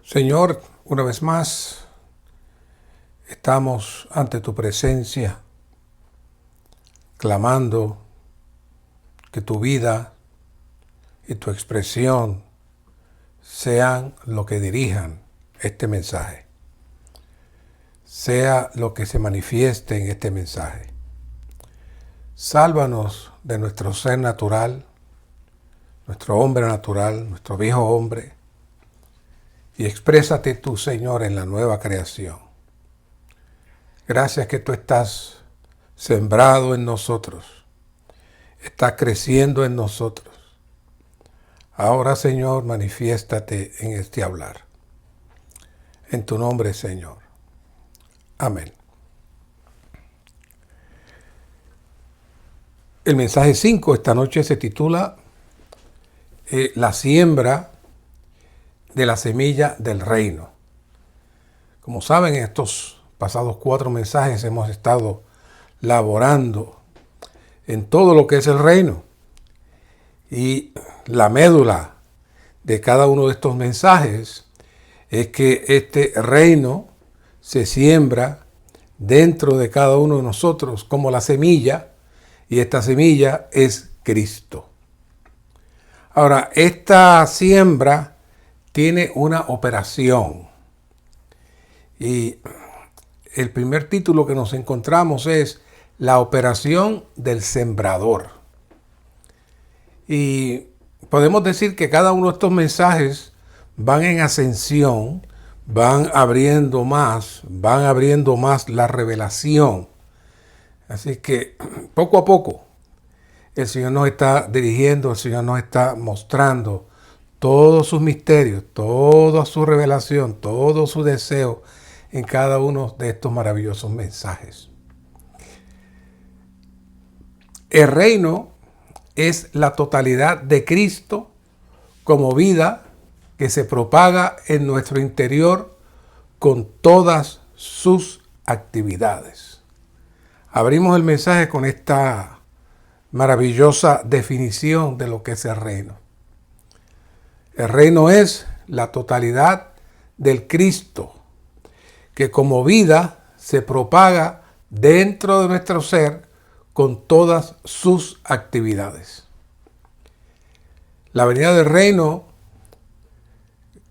Señor, una vez más estamos ante tu presencia, clamando que tu vida y tu expresión sean lo que dirijan este mensaje, sea lo que se manifieste en este mensaje. Sálvanos de nuestro ser natural, nuestro hombre natural, nuestro viejo hombre, y exprésate tú, Señor, en la nueva creación. Gracias que tú estás sembrado en nosotros, estás creciendo en nosotros. Ahora, Señor, manifiéstate en este hablar. En tu nombre, Señor. Amén. El mensaje 5 esta noche se titula La siembra de la semilla del reino. Como saben, en estos pasados 4 mensajes hemos estado laborando en todo lo que es el reino. Y la médula de cada uno de estos mensajes es que este reino se siembra dentro de cada uno de nosotros como la semilla, y esta semilla es Cristo. Ahora, esta siembra tiene una operación. Y el primer título que nos encontramos es La operación del sembrador. Y podemos decir que cada uno de estos mensajes van en ascensión, van abriendo más la revelación. Así que poco a poco el Señor nos está dirigiendo, el Señor nos está mostrando todos sus misterios, toda su revelación, todo su deseo en cada uno de estos maravillosos mensajes. El reino es la totalidad de Cristo como vida que se propaga en nuestro interior con todas sus actividades. Abrimos el mensaje con esta maravillosa definición de lo que es el reino. El reino es la totalidad del Cristo que como vida se propaga dentro de nuestro ser con todas sus actividades. La venida del reino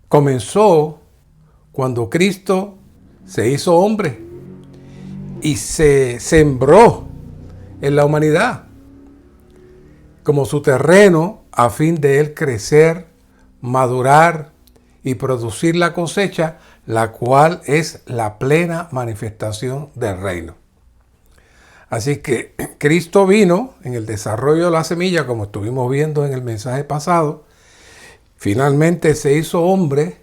comenzó cuando Cristo se hizo hombre y se sembró en la humanidad como su terreno a fin de él crecer, madurar y producir la cosecha, la cual es la plena manifestación del reino. Así que Cristo vino en el desarrollo de la semilla, como estuvimos viendo en el mensaje pasado. Finalmente se hizo hombre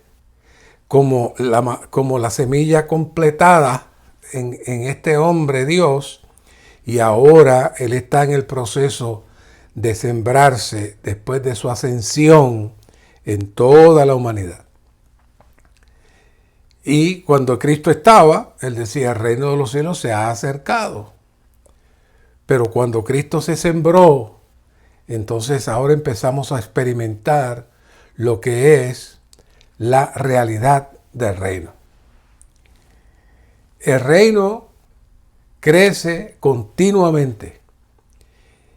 como la semilla completada en este hombre Dios, y ahora Él está en el proceso de sembrarse después de su ascensión en toda la humanidad. Y cuando Cristo estaba, Él decía, el reino de los cielos se ha acercado. Pero cuando Cristo se sembró, entonces ahora empezamos a experimentar lo que es la realidad del reino. El reino crece continuamente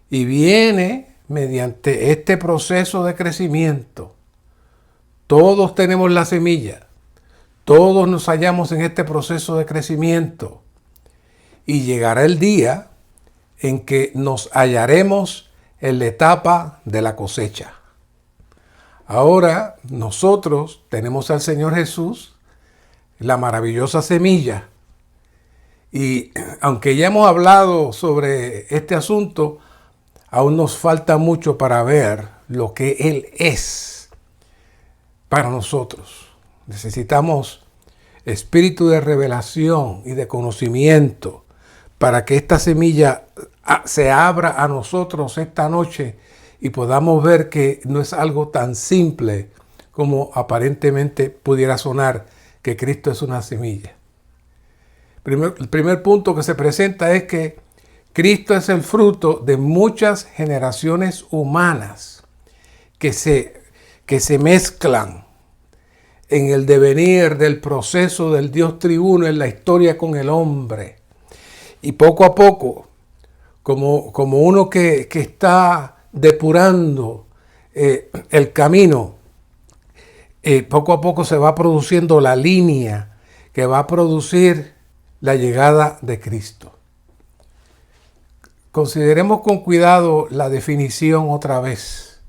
y viene mediante este proceso de crecimiento. Todos tenemos la semilla, todos nos hallamos en este proceso de crecimiento, y llegará el día en que nos hallaremos en la etapa de la cosecha. Ahora nosotros tenemos al Señor Jesús, la maravillosa semilla. Y aunque ya hemos hablado sobre este asunto, aún nos falta mucho para ver lo que Él es para nosotros. Necesitamos espíritu de revelación y de conocimiento para que esta semilla se abra a nosotros esta noche y podamos ver que no es algo tan simple como aparentemente pudiera sonar, que Cristo es una semilla. El primer punto que se presenta es que Cristo es el fruto de muchas generaciones humanas que se mezclan en el devenir del proceso del Dios triuno en la historia con el hombre. Y poco a poco, como uno que está depurando el camino, poco a poco se va produciendo la línea que va a producir la llegada de Cristo. Consideremos con cuidado la definición otra vez.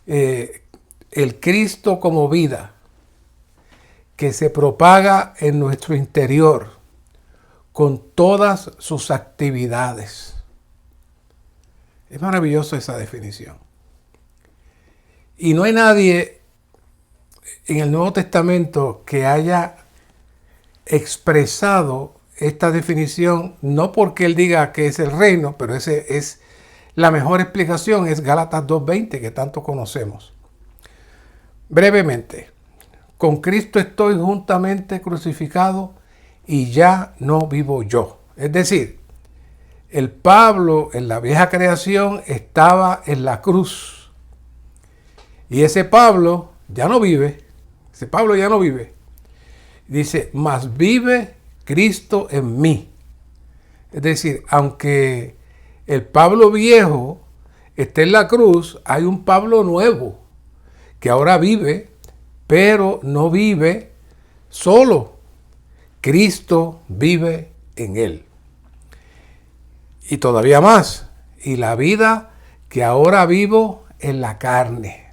El Cristo como vida que se propaga en nuestro interior con todas sus actividades. Es maravillosa esa definición. Y no hay nadie en el Nuevo Testamento que haya expresado esta definición, no porque él diga que es el reino, pero ese es la mejor explicación, es Gálatas 2:20, que tanto conocemos. Brevemente, con Cristo estoy juntamente crucificado y ya no vivo yo. Es decir, el Pablo en la vieja creación estaba en la cruz. Y ese Pablo ya no vive. Ese Pablo ya no vive. Dice, mas vive Cristo en mí. Es decir, aunque el Pablo viejo esté en la cruz, hay un Pablo nuevo que ahora vive, pero no vive solo. Cristo vive en él. Y todavía más, y la vida que ahora vivo en la carne.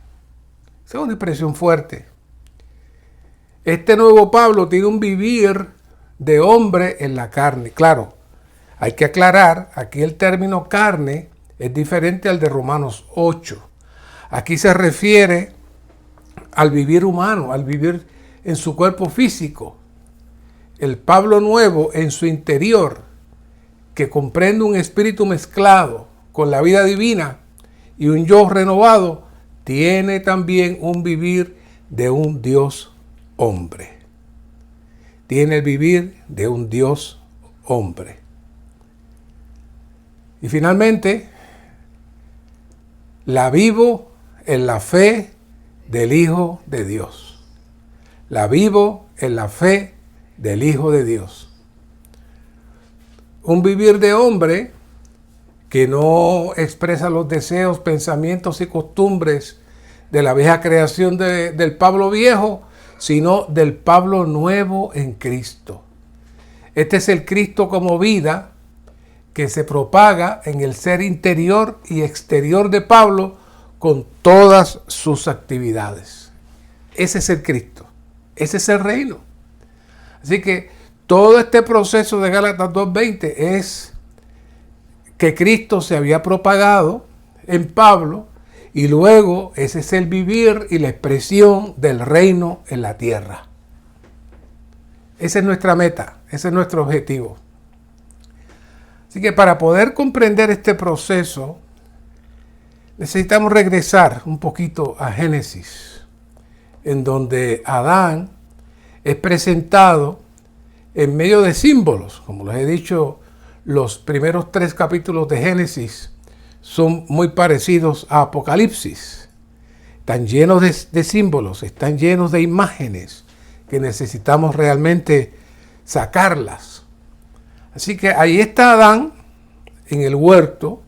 Esa es una expresión fuerte. Este nuevo Pablo tiene un vivir de hombre en la carne. Claro, hay que aclarar, aquí el término carne es diferente al de Romanos 8. Aquí se refiere al vivir humano, al vivir en su cuerpo físico. El Pablo nuevo en su interior, que comprende un espíritu mezclado con la vida divina y un yo renovado, tiene también un vivir de un Dios hombre. Tiene el vivir de un Dios hombre. Y finalmente, la vivo en la fe del Hijo de Dios. La vivo en la fe del Hijo de Dios. Un vivir de hombre que no expresa los deseos, pensamientos y costumbres de la vieja creación del Pablo viejo, sino del Pablo nuevo en Cristo. Este es el Cristo como vida que se propaga en el ser interior y exterior de Pablo con todas sus actividades. Ese es el Cristo. Ese es el reino. Así que todo este proceso de Gálatas 2:20 es que Cristo se había propagado en Pablo y luego ese es el vivir y la expresión del reino en la tierra. Esa es nuestra meta, ese es nuestro objetivo. Así que para poder comprender este proceso necesitamos regresar un poquito a Génesis, en donde Adán es presentado en medio de símbolos. Como les he dicho, los primeros 3 capítulos de Génesis son muy parecidos a Apocalipsis. Están llenos de símbolos, están llenos de imágenes que necesitamos realmente sacarlas. Así que ahí está Adán en el huerto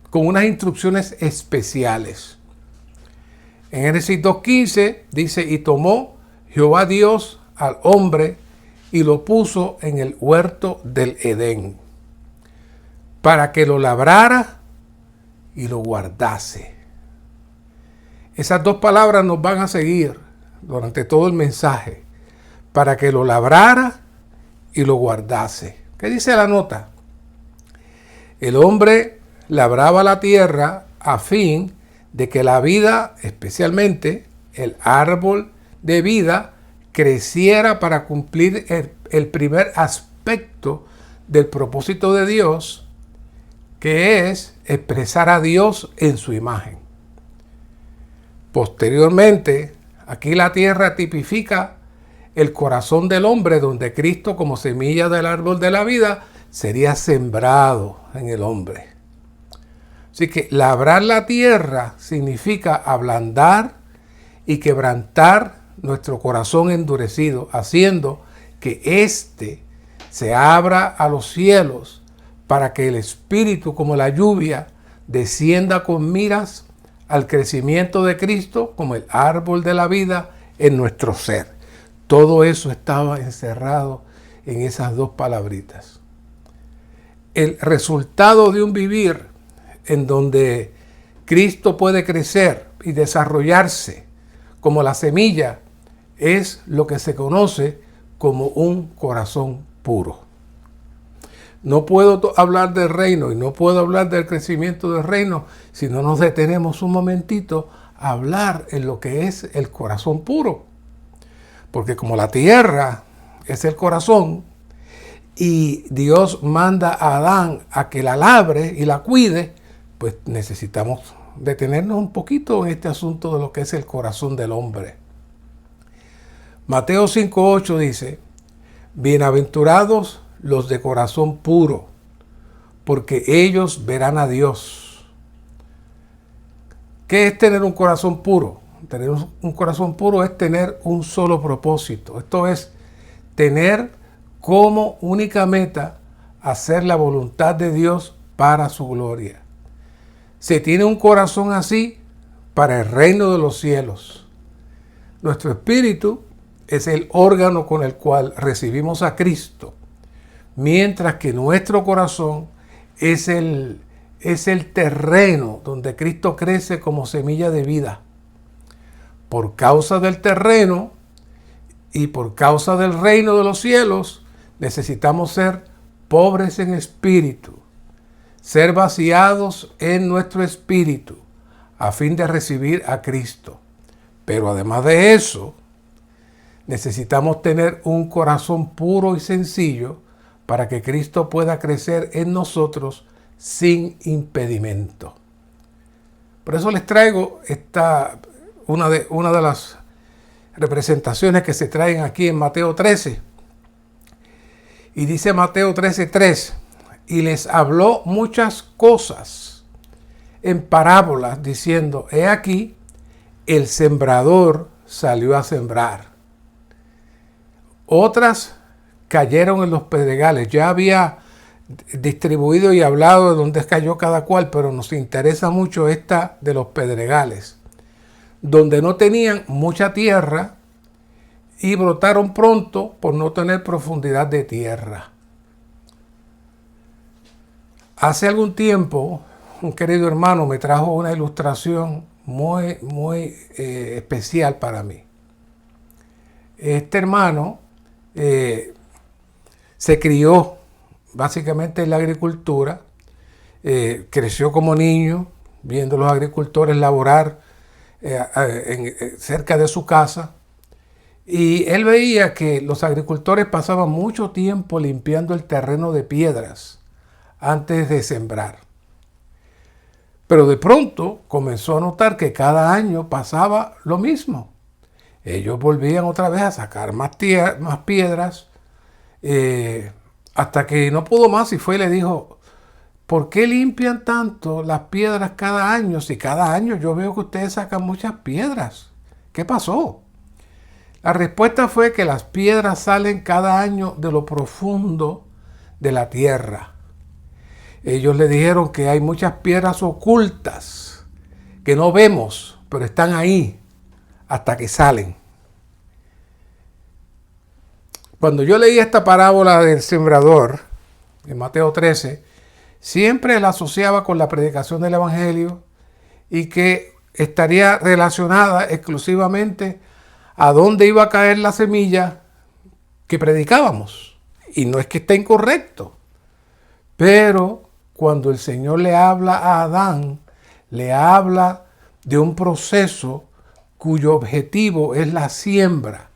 con unas instrucciones especiales. En Génesis 2:15 dice, y tomó Jehová Dios al hombre y lo puso en el huerto del Edén, para que lo labrara y lo guardase. Esas 2 palabras nos van a seguir durante todo el mensaje, para que lo labrara y lo guardase. ¿Qué dice la nota? El hombre labraba la tierra a fin de que la vida, especialmente el árbol de vida, creciera para cumplir el primer aspecto del propósito de Dios, que es expresar a Dios en su imagen. Posteriormente, aquí la tierra tipifica el corazón del hombre, donde Cristo, como semilla del árbol de la vida, sería sembrado en el hombre. Así que labrar la tierra significa ablandar y quebrantar nuestro corazón endurecido, haciendo que éste se abra a los cielos para que el Espíritu, como la lluvia, descienda con miras al crecimiento de Cristo como el árbol de la vida en nuestro ser. Todo eso estaba encerrado en esas dos palabritas. El resultado de un vivir en donde Cristo puede crecer y desarrollarse como la semilla es lo que se conoce como un corazón puro. No puedo hablar del reino y no puedo hablar del crecimiento del reino si no nos detenemos un momentito a hablar en lo que es el corazón puro. Porque como la tierra es el corazón y Dios manda a Adán a que la labre y la cuide, pues necesitamos detenernos un poquito en este asunto de lo que es el corazón del hombre. Mateo 5:8 dice: bienaventurados los de corazón puro, porque ellos verán a Dios. ¿Qué es tener un corazón puro? Tener un corazón puro es tener un solo propósito. Esto es tener como única meta hacer la voluntad de Dios para su gloria. Se tiene un corazón así para el reino de los cielos. Nuestro espíritu es el órgano con el cual recibimos a Cristo, mientras que nuestro corazón es el terreno donde Cristo crece como semilla de vida. Por causa del terreno y por causa del reino de los cielos, necesitamos ser pobres en espíritu, ser vaciados en nuestro espíritu, a fin de recibir a Cristo. Pero además de eso, necesitamos tener un corazón puro y sencillo para que Cristo pueda crecer en nosotros sin impedimento. Por eso les traigo una de las representaciones que se traen aquí en Mateo 13. Y dice Mateo 13:3, y les habló muchas cosas en parábolas, diciendo: he aquí, el sembrador salió a sembrar. Otras cayeron en los pedregales. Ya había distribuido y hablado de dónde cayó cada cual, pero nos interesa mucho esta de los pedregales, donde no tenían mucha tierra y brotaron pronto por no tener profundidad de tierra. Hace algún tiempo, un querido hermano me trajo una ilustración muy especial para mí. Este hermano se crió básicamente en la agricultura, creció como niño viendo a los agricultores laborar cerca de su casa, y él veía que los agricultores pasaban mucho tiempo limpiando el terreno de piedras antes de sembrar. Pero de pronto comenzó a notar que cada año pasaba lo mismo. Ellos volvían otra vez a sacar más piedras, hasta que no pudo más y fue y le dijo: ¿por qué limpian tanto las piedras cada año? Si cada año yo veo que ustedes sacan muchas piedras. ¿Qué pasó? La respuesta fue que las piedras salen cada año de lo profundo de la tierra. Ellos le dijeron que hay muchas piedras ocultas que no vemos, pero están ahí hasta que salen. Cuando yo leí esta parábola del sembrador en Mateo 13, siempre la asociaba con la predicación del Evangelio y que estaría relacionada exclusivamente a dónde iba a caer la semilla que predicábamos. Y no es que esté incorrecto, pero cuando el Señor le habla a Adán, le habla de un proceso cuyo objetivo es la siembra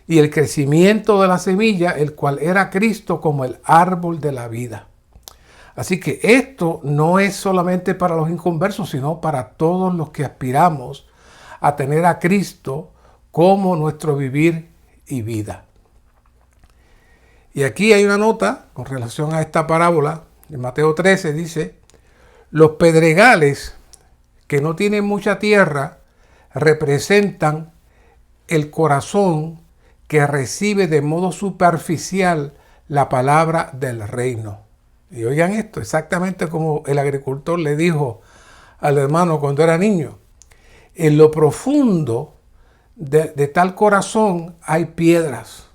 y el crecimiento de la semilla, el cual era Cristo como el árbol de la vida. Así que esto no es solamente para los inconversos, sino para todos los que aspiramos a tener a Cristo como nuestro vivir y vida. Y aquí hay una nota con relación a esta parábola. En Mateo 13 dice: los pedregales que no tienen mucha tierra representan el corazón que recibe de modo superficial la palabra del reino. Y oigan esto, exactamente como el agricultor le dijo al hermano cuando era niño. En lo profundo de tal corazón hay piedras,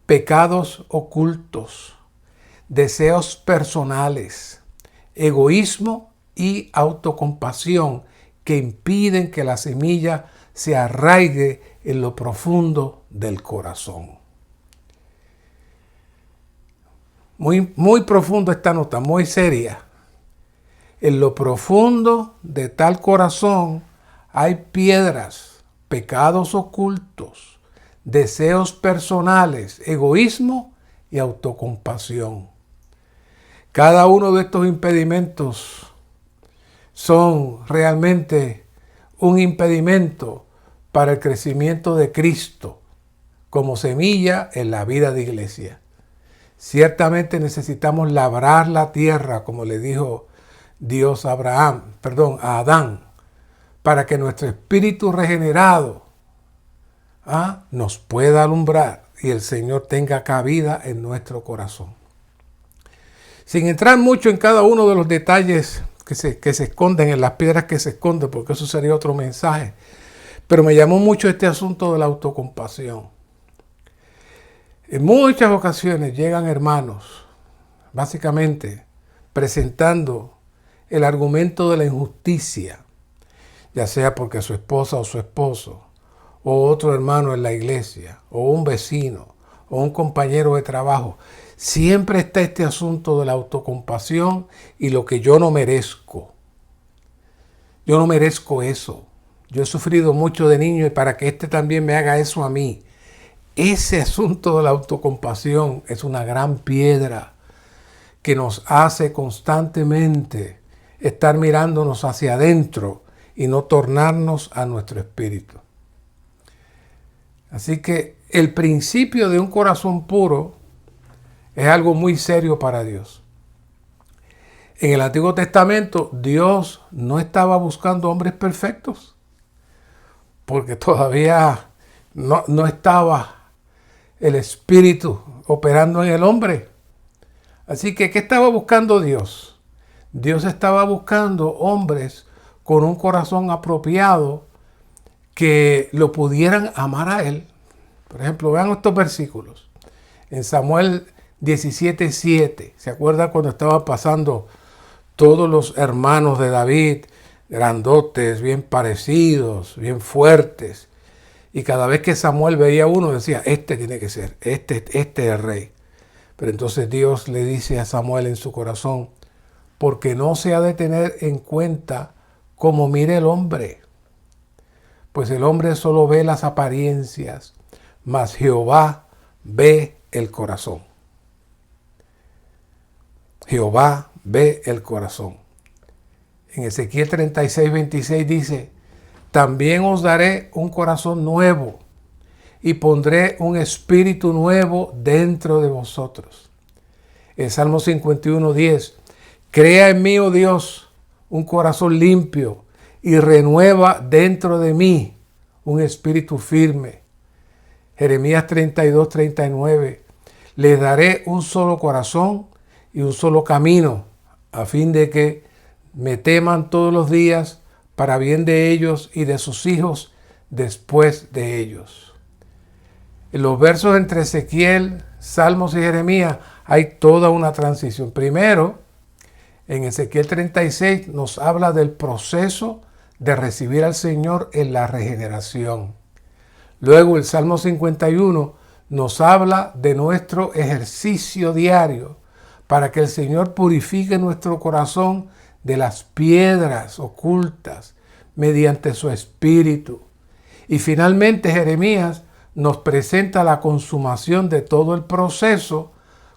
pecados ocultos, deseos personales, egoísmo y autocompasión que impiden que la semilla se arraigue en lo profundo del corazón. Muy profundo esta nota, muy seria. En lo profundo de tal corazón hay piedras, pecados ocultos, deseos personales, egoísmo y autocompasión. Cada uno de estos impedimentos son realmente un impedimento para el crecimiento de Cristo como semilla en la vida de iglesia. Ciertamente necesitamos labrar la tierra, como le dijo Dios a Adán, para que nuestro espíritu regenerado nos pueda alumbrar y el Señor tenga cabida en nuestro corazón. Sin entrar mucho en cada uno de los detalles que se esconden, en las piedras que se esconden, porque eso sería otro mensaje, pero me llamó mucho este asunto de la autocompasión. En muchas ocasiones llegan hermanos, básicamente presentando el argumento de la injusticia, ya sea porque su esposa o su esposo, o otro hermano en la iglesia, o un vecino, o un compañero de trabajo. Siempre está este asunto de la autocompasión y lo que yo no merezco. Yo no merezco eso. Yo he sufrido mucho de niño y para que también me haga eso a mí. Ese asunto de la autocompasión es una gran piedra que nos hace constantemente estar mirándonos hacia adentro y no tornarnos a nuestro espíritu. Así que el principio de un corazón puro es algo muy serio para Dios. En el Antiguo Testamento, Dios no estaba buscando hombres perfectos, porque todavía no estaba el Espíritu operando en el hombre. Así que, ¿qué estaba buscando Dios? Dios estaba buscando hombres con un corazón apropiado que lo pudieran amar a Él. Por ejemplo, vean estos versículos. En Samuel 17:7, ¿se acuerda cuando estaban pasando todos los hermanos de David, grandotes, bien parecidos, bien fuertes? Y cada vez que Samuel veía a uno decía, este tiene que ser, este es el rey. Pero entonces Dios le dice a Samuel en su corazón, porque no se ha de tener en cuenta cómo mire el hombre, pues el hombre solo ve las apariencias, mas Jehová ve el corazón. Jehová ve el corazón. En Ezequiel 36:26 dice, también os daré un corazón nuevo y pondré un espíritu nuevo dentro de vosotros. El Salmo 51:10, crea en mí, oh Dios, un corazón limpio y renueva dentro de mí un espíritu firme. Jeremías 32:39, les daré un solo corazón y un solo camino, a fin de que me teman todos los días para bien de ellos y de sus hijos después de ellos. En los versos entre Ezequiel, Salmos y Jeremías hay toda una transición. Primero, en Ezequiel 36 nos habla del proceso de recibir al Señor en la regeneración. Luego el Salmo 51 nos habla de nuestro ejercicio diario para que el Señor purifique nuestro corazón de las piedras ocultas mediante su espíritu. Y finalmente Jeremías nos presenta la consumación de todo el proceso,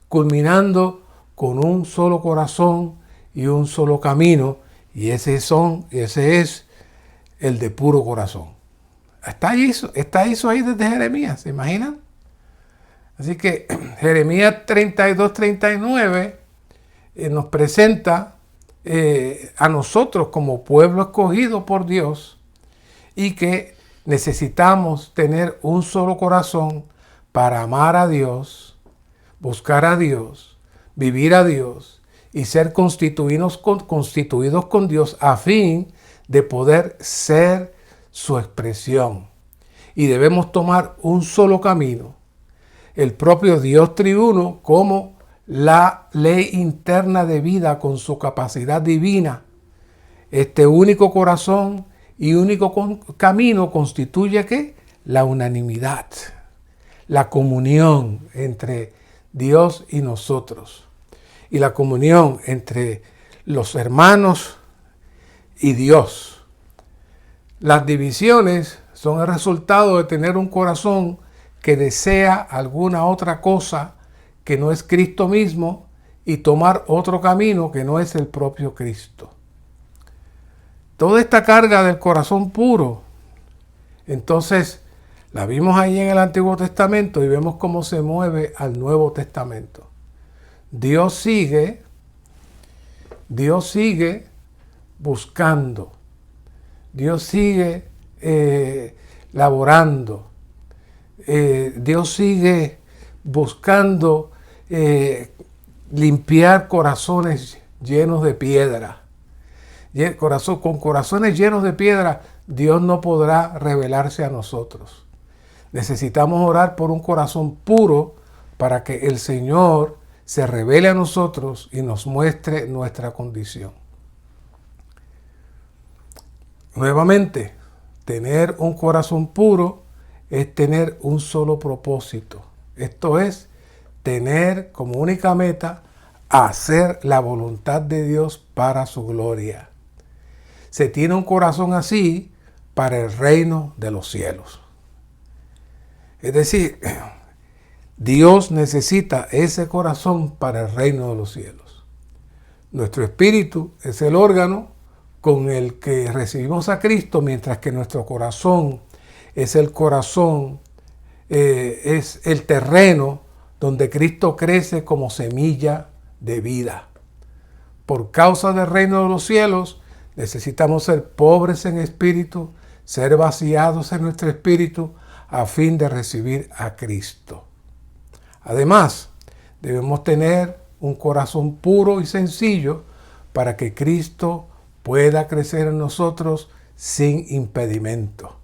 culminando con un solo corazón y un solo camino, y ese es el de puro corazón. Está eso ahí desde Jeremías, ¿se imaginan? Así que Jeremías 32:39 nos presenta a nosotros como pueblo escogido por Dios y que necesitamos tener un solo corazón para amar a Dios, buscar a Dios, vivir a Dios y ser constituidos con Dios a fin de poder ser su expresión. Y debemos tomar un solo camino, el propio Dios triuno como la ley interna de vida con su capacidad divina. Este único corazón y único camino constituye ¿qué? La unanimidad, la comunión entre Dios y nosotros, y la comunión entre los hermanos y Dios. Las divisiones son el resultado de tener un corazón que desea alguna otra cosa que no es Cristo mismo y tomar otro camino que no es el propio Cristo. Toda esta carga del corazón puro, entonces la vimos ahí en el Antiguo Testamento y vemos cómo se mueve al Nuevo Testamento. Dios sigue buscando, Dios sigue laborando, Dios sigue buscando limpiar corazones llenos de piedra. Con corazones llenos de piedra, Dios no podrá revelarse a nosotros. Necesitamos orar por un corazón puro para que el Señor se revele a nosotros y nos muestre nuestra condición. Nuevamente, tener un corazón puro es tener un solo propósito. Esto es, tener como única meta hacer la voluntad de Dios para su gloria. Se tiene un corazón así para el reino de los cielos. Es decir, Dios necesita ese corazón para el reino de los cielos. Nuestro espíritu es el órgano con el que recibimos a Cristo, mientras que nuestro corazón es el corazón, es el terreno donde Cristo crece como semilla de vida. Por causa del reino de los cielos, necesitamos ser pobres en espíritu, ser vaciados en nuestro espíritu a fin de recibir a Cristo. Además, debemos tener un corazón puro y sencillo para que Cristo pueda crecer en nosotros sin impedimento.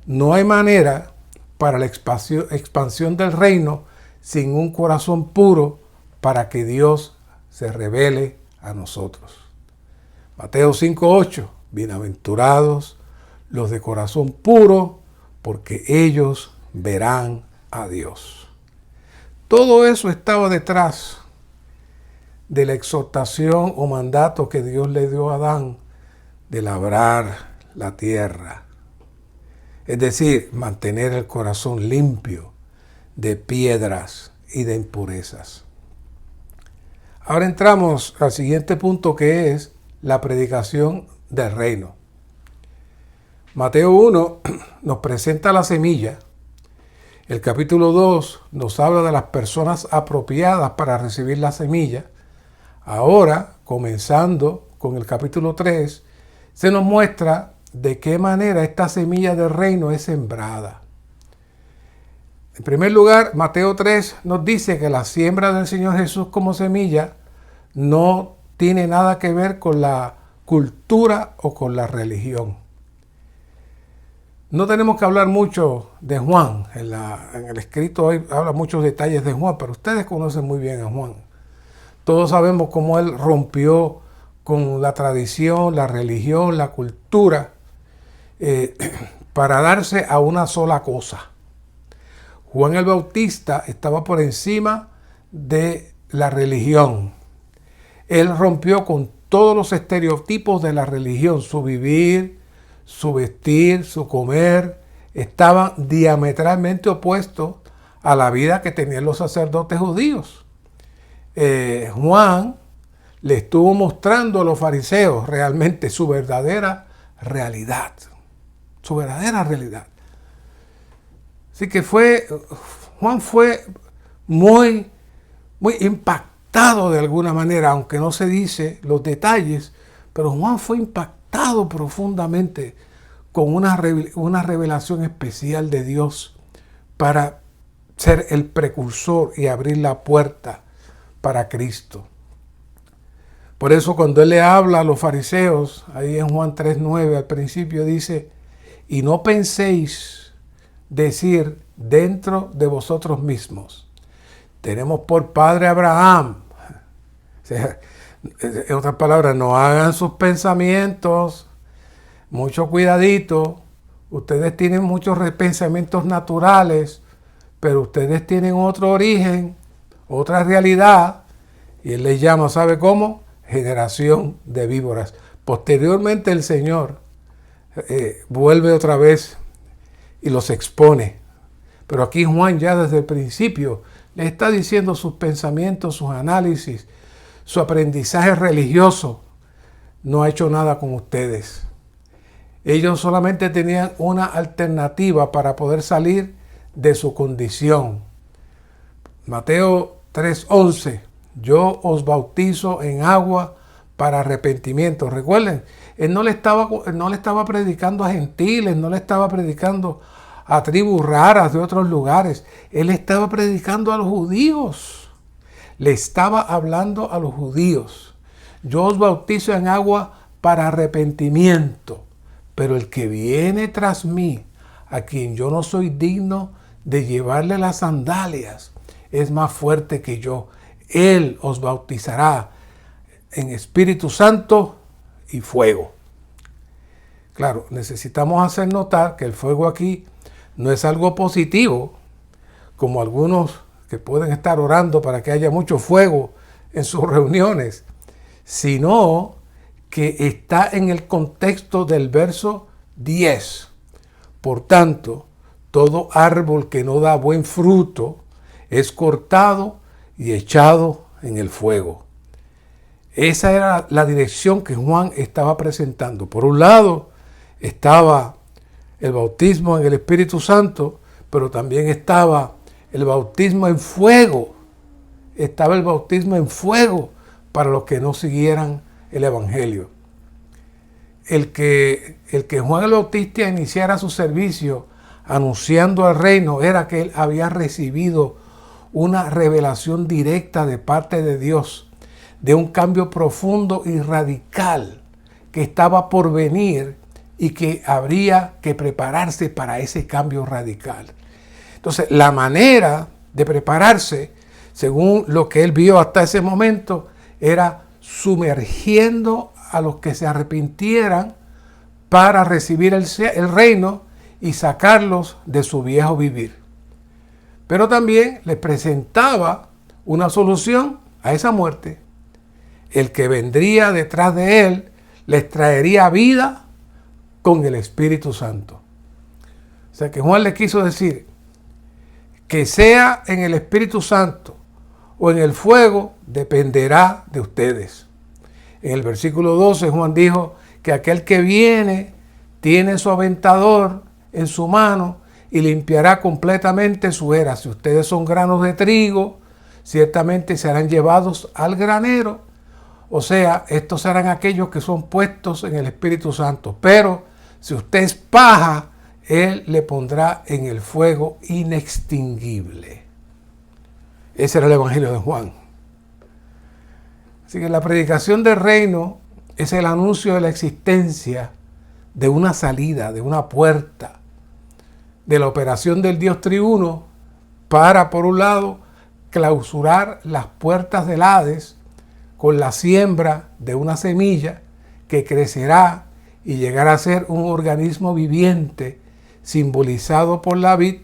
No hay manera para la expansión del reino sin un corazón puro para que Dios se revele a nosotros. Mateo 5:8, bienaventurados los de corazón puro, porque ellos verán a Dios. Todo eso estaba detrás de la exhortación o mandato que Dios le dio a Adán de labrar la tierra. Es decir, mantener el corazón limpio de piedras y de impurezas. Ahora entramos al siguiente punto, que es la predicación del reino. Mateo 1 nos presenta la semilla. El capítulo 2 nos habla de las personas apropiadas para recibir la semilla. Ahora, comenzando con el capítulo 3, se nos muestra de qué manera esta semilla del reino es sembrada. En primer lugar, Mateo 3 nos dice que la siembra del Señor Jesús como semilla no tiene nada que ver con la cultura o con la religión. No tenemos que hablar mucho de Juan. En el escrito hoy habla muchos detalles de Juan, pero ustedes conocen muy bien a Juan. Todos sabemos cómo él rompió con la tradición, la religión, la cultura, para darse a una sola cosa. Juan el Bautista estaba por encima de la religión. Él rompió con todos los estereotipos de la religión. Su vivir, su vestir, su comer, estaban diametralmente opuestos a la vida que tenían los sacerdotes judíos. Juan le estuvo mostrando a los fariseos realmente su verdadera realidad. Su verdadera realidad. Así que Juan fue muy impactado de alguna manera, aunque no se dice los detalles, pero Juan fue impactado profundamente con una revelación especial de Dios para ser el precursor y abrir la puerta para Cristo. Por eso cuando él le habla a los fariseos, ahí en Juan 3:9 al principio dice, y no penséis decir dentro de vosotros mismos, tenemos por padre a Abraham. O sea, en otras palabras, no hagan sus pensamientos, mucho cuidadito. Ustedes tienen muchos pensamientos naturales, pero ustedes tienen otro origen, otra realidad, y él les llama, ¿sabe cómo? Generación de víboras. Posteriormente el Señor vuelve otra vez y los expone. Pero aquí Juan ya desde el principio le está diciendo sus pensamientos, sus análisis, su aprendizaje religioso. No ha hecho nada con ustedes. Ellos solamente tenían una alternativa para poder salir de su condición. Mateo 3:11, yo os bautizo en agua para arrepentimiento. Recuerden, él no le estaba predicando a gentiles, no le estaba predicando a tribus raras de otros lugares. Él estaba predicando a los judíos. Le estaba hablando a los judíos. Yo os bautizo en agua para arrepentimiento, pero el que viene tras mí, a quien yo no soy digno de llevarle las sandalias, es más fuerte que yo. Él os bautizará en Espíritu Santo y fuego. Claro, necesitamos hacer notar que el fuego aquí no es algo positivo, como algunos que pueden estar orando para que haya mucho fuego en sus reuniones, sino que está en el contexto del verso 10. Por tanto, todo árbol que no da buen fruto es cortado y echado en el fuego. Esa era la dirección que Juan estaba presentando. Por un lado estaba el bautismo en el Espíritu Santo, pero también estaba el bautismo en fuego. Estaba el bautismo en fuego para los que no siguieran el Evangelio. El que Juan el Bautista iniciara su servicio anunciando el reino era que él había recibido una revelación directa de parte de Dios de un cambio profundo y radical que estaba por venir y que habría que prepararse para ese cambio radical. Entonces, la manera de prepararse, según lo que él vio hasta ese momento, era sumergiendo a los que se arrepintieran para recibir el reino y sacarlos de su viejo vivir. Pero también les presentaba una solución a esa muerte. El que vendría detrás de él les traería vida con el Espíritu Santo. O sea que Juan le quiso decir que sea en el Espíritu Santo o en el fuego dependerá de ustedes. En el versículo 12 Juan dijo que aquel que viene tiene su aventador en su mano y limpiará completamente su era. Si ustedes son granos de trigo, ciertamente serán llevados al granero. O sea, estos serán aquellos que son puestos en el Espíritu Santo. Pero si usted es paja, Él le pondrá en el fuego inextinguible. Ese era el Evangelio de Juan. Así que la predicación del reino es el anuncio de la existencia de una salida, de una puerta, de la operación del Dios triuno para, por un lado, clausurar las puertas del Hades con la siembra de una semilla que crecerá y llegará a ser un organismo viviente simbolizado por la vid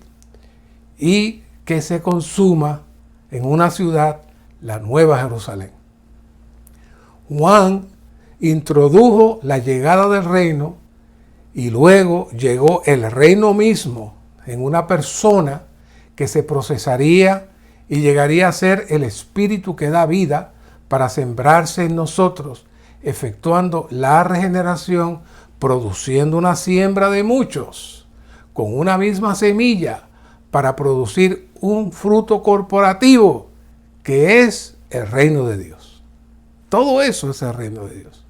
y que se consuma en una ciudad, la Nueva Jerusalén. Juan introdujo la llegada del reino y luego llegó el reino mismo en una persona que se procesaría y llegaría a ser el espíritu que da vida para sembrarse en nosotros, efectuando la regeneración, produciendo una siembra de muchos, con una misma semilla, para producir un fruto corporativo, que es el reino de Dios. Todo eso es el reino de Dios.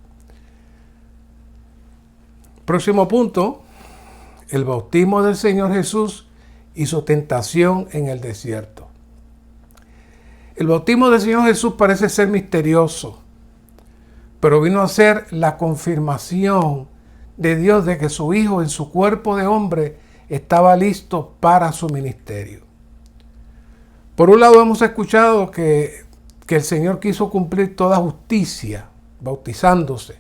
Próximo punto, el bautismo del Señor Jesús y su tentación en el desierto. El bautismo del Señor Jesús parece ser misterioso, pero vino a ser la confirmación de Dios de que su Hijo en su cuerpo de hombre estaba listo para su ministerio. Por un lado hemos escuchado que el Señor quiso cumplir toda justicia bautizándose,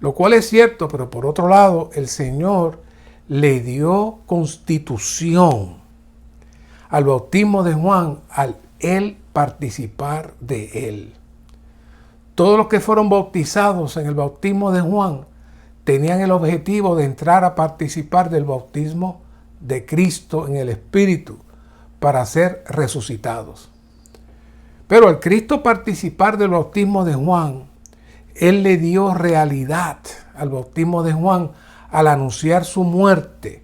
lo cual es cierto, pero por otro lado el Señor le dio constitución al bautismo de Juan al él participar de él. Todos los que fueron bautizados en el bautismo de Juan tenían el objetivo de entrar a participar del bautismo de Cristo en el Espíritu para ser resucitados. Pero al Cristo participar del bautismo de Juan, Él le dio realidad al bautismo de Juan al anunciar su muerte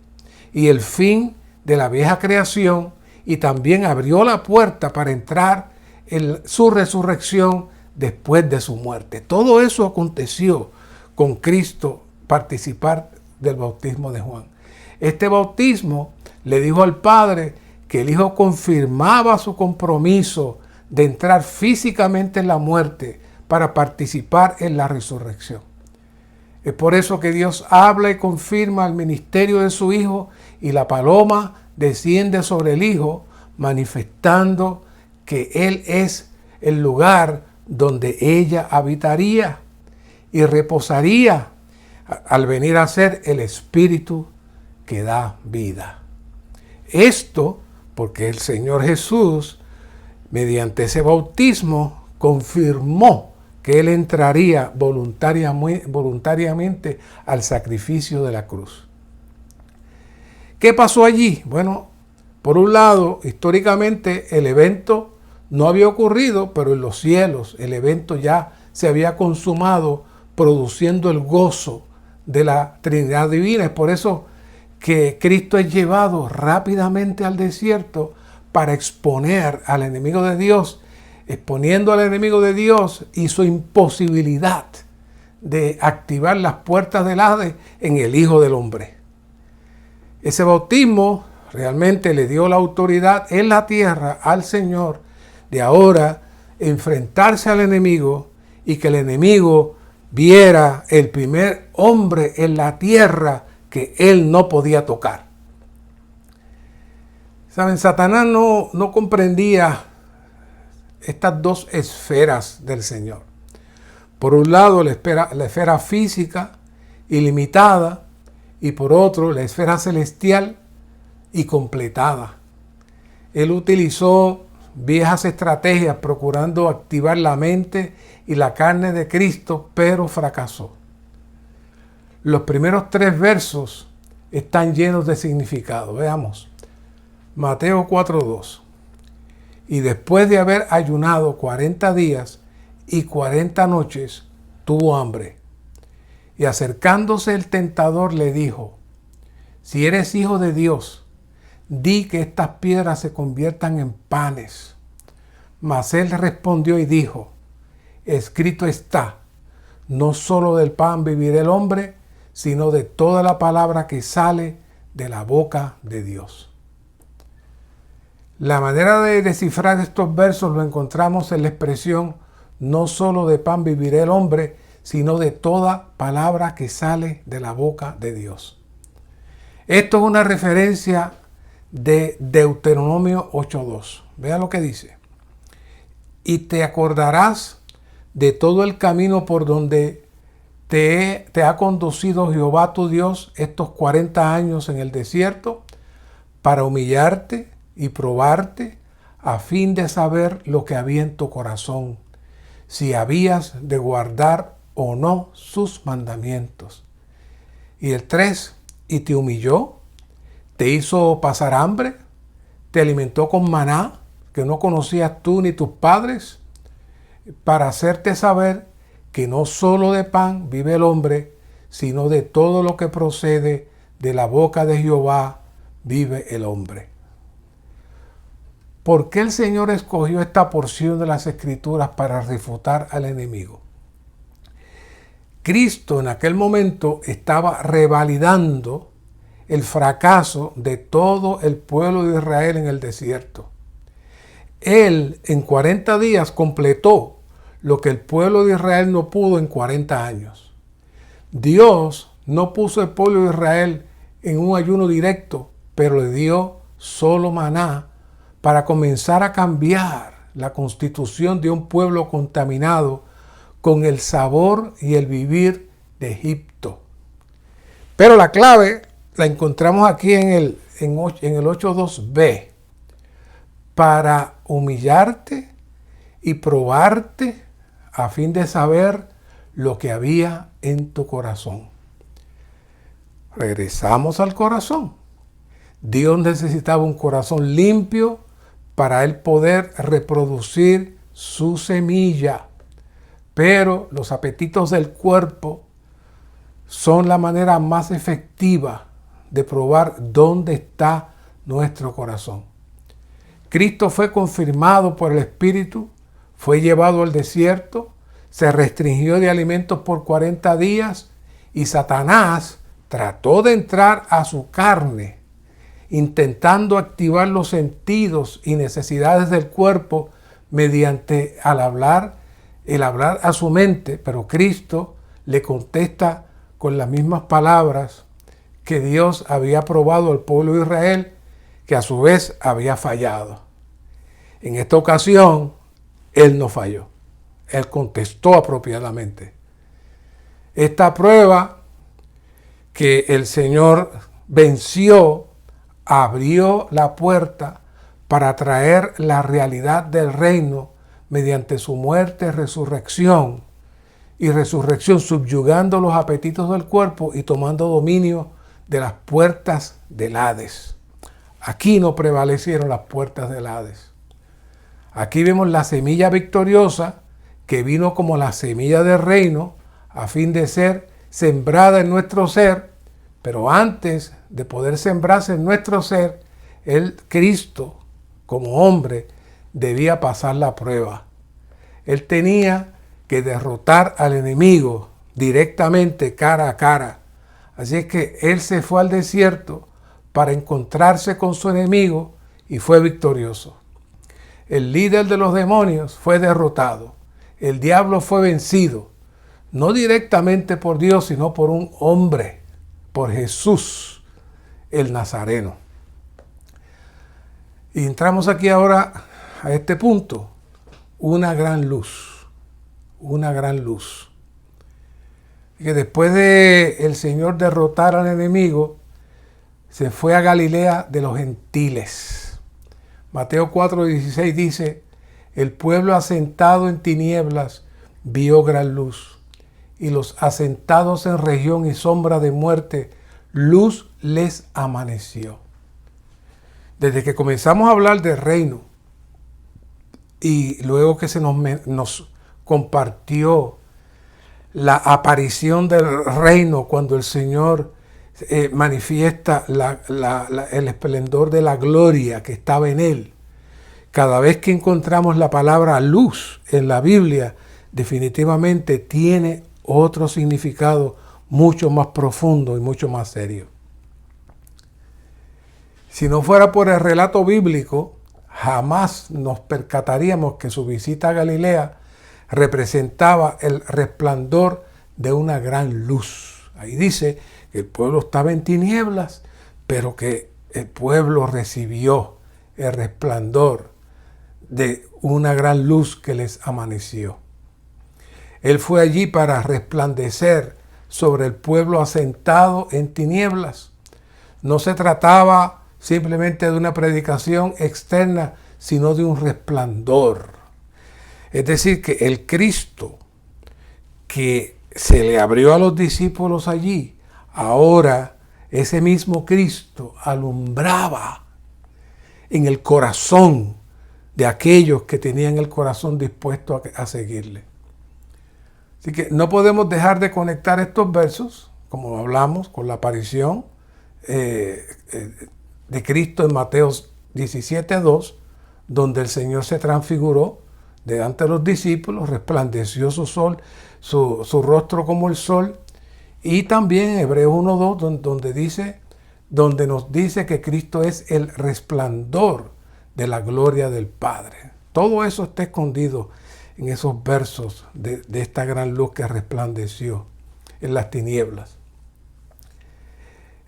y el fin de la vieja creación, y también abrió la puerta para entrar en su resurrección después de su muerte. Todo eso aconteció con Cristo participar del bautismo de Juan. Este bautismo le dijo al Padre que el Hijo confirmaba su compromiso de entrar físicamente en la muerte para participar en la resurrección. Es por eso que Dios habla y confirma el ministerio de su Hijo, y la paloma desciende sobre el Hijo, manifestando que Él es el lugar donde ella habitaría y reposaría al venir a ser el Espíritu que da vida. Esto porque el Señor Jesús, mediante ese bautismo, confirmó que Él entraría voluntariamente al sacrificio de la cruz. ¿Qué pasó allí? Bueno, por un lado, históricamente el evento no había ocurrido, pero en los cielos el evento ya se había consumado, produciendo el gozo de la Trinidad Divina. Es por eso que Cristo es llevado rápidamente al desierto para exponer al enemigo de Dios, exponiendo al enemigo de Dios y su imposibilidad de activar las puertas del Hades en el Hijo del Hombre. Ese bautismo realmente le dio la autoridad en la tierra al Señor de ahora enfrentarse al enemigo, y que el enemigo viera el primer hombre en la tierra que él no podía tocar. Saben, Satanás no comprendía estas dos esferas del Señor. Por un lado, la esfera física ilimitada, y por otro, la esfera celestial y completada. Él utilizó viejas estrategias procurando activar la mente y la carne de Cristo, pero fracasó. Los primeros 3 versos están llenos de significado. Veamos. Mateo 4:2. Y después de haber ayunado 40 días y 40 noches, tuvo hambre. Y acercándose el tentador le dijo: si eres hijo de Dios, di que estas piedras se conviertan en panes. Mas él respondió y dijo: escrito está, no solo del pan vivirá el hombre, sino de toda la palabra que sale de la boca de Dios. La manera de descifrar estos versos lo encontramos en la expresión: no solo de pan vivirá el hombre, sino de toda palabra que sale de la boca de Dios. Esto es una referencia de Deuteronomio 8:2. Vea lo que dice. Y te acordarás de todo el camino por donde te ha conducido Jehová tu Dios estos 40 años en el desierto, para humillarte y probarte, a fin de saber lo que había en tu corazón, si habías de guardar o no sus mandamientos. Y el 3, y te humilló, te hizo pasar hambre, te alimentó con maná, que no conocías tú ni tus padres, para hacerte saber que no solo de pan vive el hombre, sino de todo lo que procede de la boca de Jehová vive el hombre. ¿Por qué el Señor escogió esta porción de las Escrituras para refutar al enemigo? Cristo en aquel momento estaba revalidando el fracaso de todo el pueblo de Israel en el desierto. Él en 40 días completó lo que el pueblo de Israel no pudo en 40 años. Dios no puso al pueblo de Israel en un ayuno directo, pero le dio solo maná para comenzar a cambiar la constitución de un pueblo contaminado con el sabor y el vivir de Egipto. Pero la clave la encontramos aquí en el 8.2b. Para humillarte y probarte a fin de saber lo que había en tu corazón. Regresamos al corazón. Dios necesitaba un corazón limpio para él poder reproducir su semilla. Pero los apetitos del cuerpo son la manera más efectiva de probar dónde está nuestro corazón. Cristo fue confirmado por el Espíritu, fue llevado al desierto, se restringió de alimentos por 40 días y Satanás trató de entrar a su carne, intentando activar los sentidos y necesidades del cuerpo mediante el hablar a su mente, pero Cristo le contesta con las mismas palabras que Dios había probado al pueblo de Israel, que a su vez había fallado. En esta ocasión, él no falló. Él contestó apropiadamente. Esta prueba que el Señor venció abrió la puerta para traer la realidad del reino mediante su muerte, resurrección, subyugando los apetitos del cuerpo y tomando dominio de las puertas del Hades. Aquí no prevalecieron las puertas del Hades. Aquí vemos la semilla victoriosa que vino como la semilla del reino a fin de ser sembrada en nuestro ser, pero antes de poder sembrarse en nuestro ser, Cristo, como hombre, debía pasar la prueba. Él tenía que derrotar al enemigo directamente, cara a cara. Así es que él se fue al desierto para encontrarse con su enemigo y fue victorioso. El líder de los demonios fue derrotado. El diablo fue vencido, no directamente por Dios, sino por un hombre, por Jesús, el Nazareno. Y entramos aquí ahora a este punto, una gran luz, una gran luz. Que después de el Señor derrotar al enemigo, se fue a Galilea de los gentiles. Mateo 4:16 dice, el pueblo asentado en tinieblas vio gran luz, y los asentados en región y sombra de muerte, luz les amaneció. Desde que comenzamos a hablar del reino, y luego que se nos compartió la aparición del reino cuando el Señor manifiesta el esplendor de la gloria que estaba en él. Cada vez que encontramos la palabra luz en la Biblia, definitivamente tiene otro significado mucho más profundo y mucho más serio. Si no fuera por el relato bíblico, jamás nos percataríamos que su visita a Galilea representaba el resplandor de una gran luz. Ahí dice que el pueblo estaba en tinieblas, pero que el pueblo recibió el resplandor de una gran luz que les amaneció. Él fue allí para resplandecer sobre el pueblo asentado en tinieblas. No se trataba simplemente de una predicación externa, sino de un resplandor. Es decir, que el Cristo que se le abrió a los discípulos allí, ahora ese mismo Cristo alumbraba en el corazón de aquellos que tenían el corazón dispuesto a seguirle. Así que no podemos dejar de conectar estos versos, como hablamos, con la aparición de Cristo en Mateo 17:2, donde el Señor se transfiguró delante de los discípulos, resplandeció su sol, su rostro como el sol, y también en Hebreos 1:2, donde dice, donde nos dice que Cristo es el resplandor de la gloria del Padre. Todo eso está escondido en esos versos de esta gran luz que resplandeció en las tinieblas.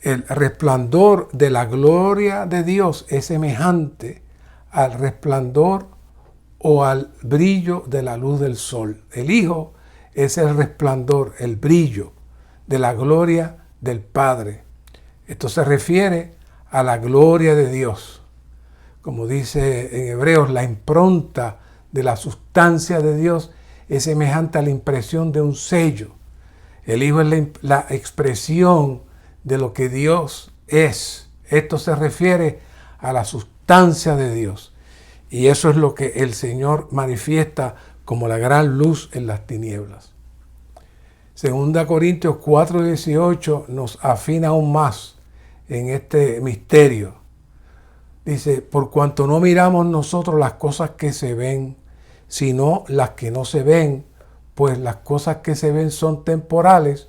El resplandor de la gloria de Dios es semejante al resplandor o al brillo de la luz del sol. El Hijo es el resplandor, el brillo de la gloria del Padre. Esto se refiere a la gloria de Dios. Como dice en Hebreos, la impronta de la sustancia de Dios es semejante a la impresión de un sello. El Hijo es la expresión de lo que Dios es. Esto se refiere a la sustancia de Dios. Y eso es lo que el Señor manifiesta como la gran luz en las tinieblas. 2 Corintios 4:18 nos afina aún más en este misterio. Dice, por cuanto no miramos nosotros las cosas que se ven, sino las que no se ven, pues las cosas que se ven son temporales,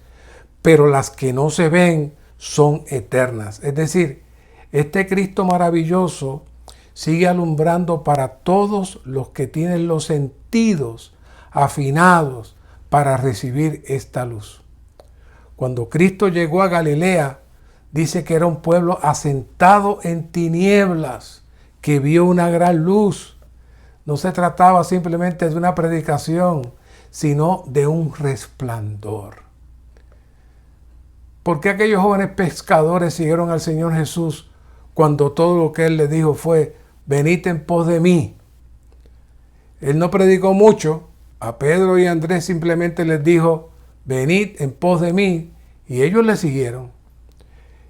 pero las que no se ven son eternas. Es decir, este Cristo maravilloso sigue alumbrando para todos los que tienen los sentidos afinados para recibir esta luz. Cuando Cristo llegó a Galilea, dice que era un pueblo asentado en tinieblas, que vio una gran luz. No se trataba simplemente de una predicación, sino de un resplandor. ¿Por qué aquellos jóvenes pescadores siguieron al Señor Jesús cuando todo lo que Él les dijo fue, venid en pos de mí? Él no predicó mucho. A Pedro y a Andrés simplemente les dijo, venid en pos de mí, y ellos le siguieron.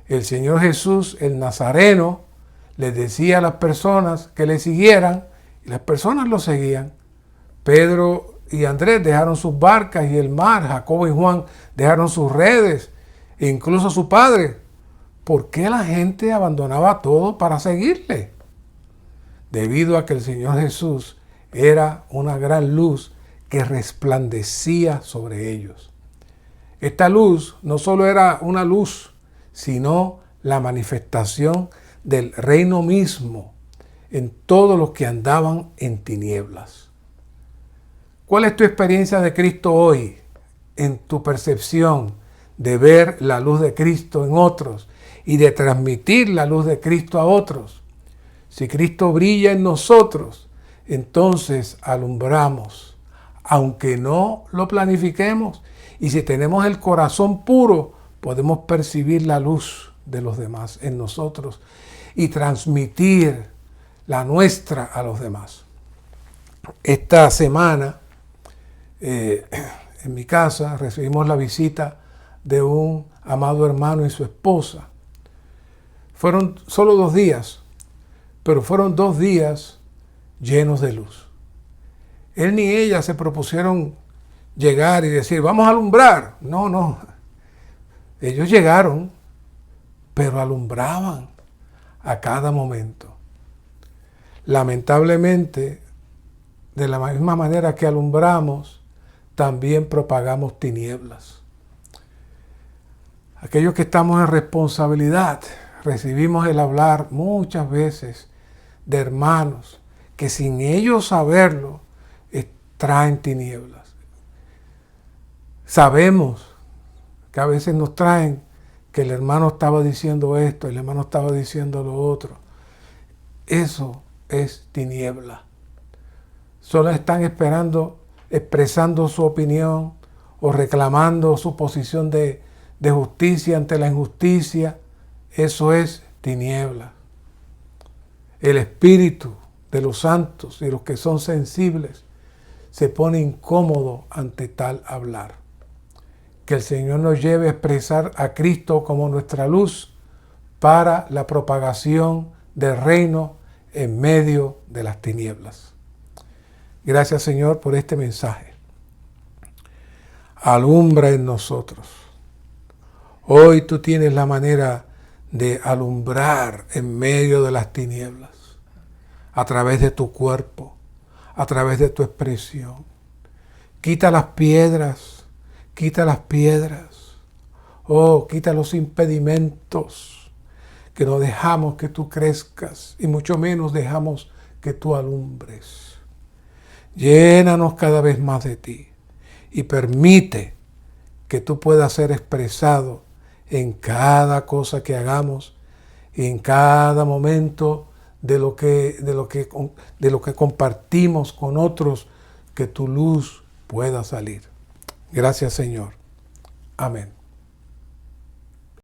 El Señor Jesús, el Nazareno, les decía a las personas que le siguieran, y las personas lo seguían. Pedro y Andrés dejaron sus barcas y el mar. Jacobo y Juan dejaron sus redes, e incluso su padre. ¿Por qué la gente abandonaba todo para seguirle? Debido a que el Señor Jesús era una gran luz que resplandecía sobre ellos. Esta luz no solo era una luz, sino la manifestación del reino mismo en todos los que andaban en tinieblas. ¿Cuál es tu experiencia de Cristo hoy en tu percepción de ver la luz de Cristo en otros y de transmitir la luz de Cristo a otros? Si Cristo brilla en nosotros, entonces alumbramos, aunque no lo planifiquemos. Y si tenemos el corazón puro, podemos percibir la luz de los demás en nosotros y transmitir la nuestra a los demás. Esta semana, en mi casa, recibimos la visita de un amado hermano y su esposa. Fueron solo 2 días, pero fueron 2 días llenos de luz. Él ni ella se propusieron llegar y decir, vamos a alumbrar. No. Ellos llegaron, pero alumbraban a cada momento. Lamentablemente, de la misma manera que alumbramos, también propagamos tinieblas. Aquellos que estamos en responsabilidad, recibimos el hablar muchas veces de hermanos que sin ellos saberlo, traen tinieblas. Sabemos que a veces nos traen que el hermano estaba diciendo esto, el hermano estaba diciendo lo otro. Eso es tiniebla. Solo están expresando su opinión o reclamando su posición de justicia ante la injusticia. Eso es tiniebla. El espíritu de los santos y los que son sensibles se pone incómodo ante tal hablar. Que el Señor nos lleve a expresar a Cristo como nuestra luz para la propagación del reino en medio de las tinieblas. Gracias, Señor, por este mensaje. Alumbra en nosotros. Hoy tú tienes la manera de alumbrar en medio de las tinieblas, a través de tu cuerpo, a través de tu expresión. Quita las piedras, quita las piedras. Oh, quita los impedimentos que no dejamos que tú crezcas y mucho menos dejamos que tú alumbres. Llénanos cada vez más de ti y permite que tú puedas ser expresado en cada cosa que hagamos y en cada momento de lo que compartimos con otros, que tu luz pueda salir. Gracias, Señor. Amén.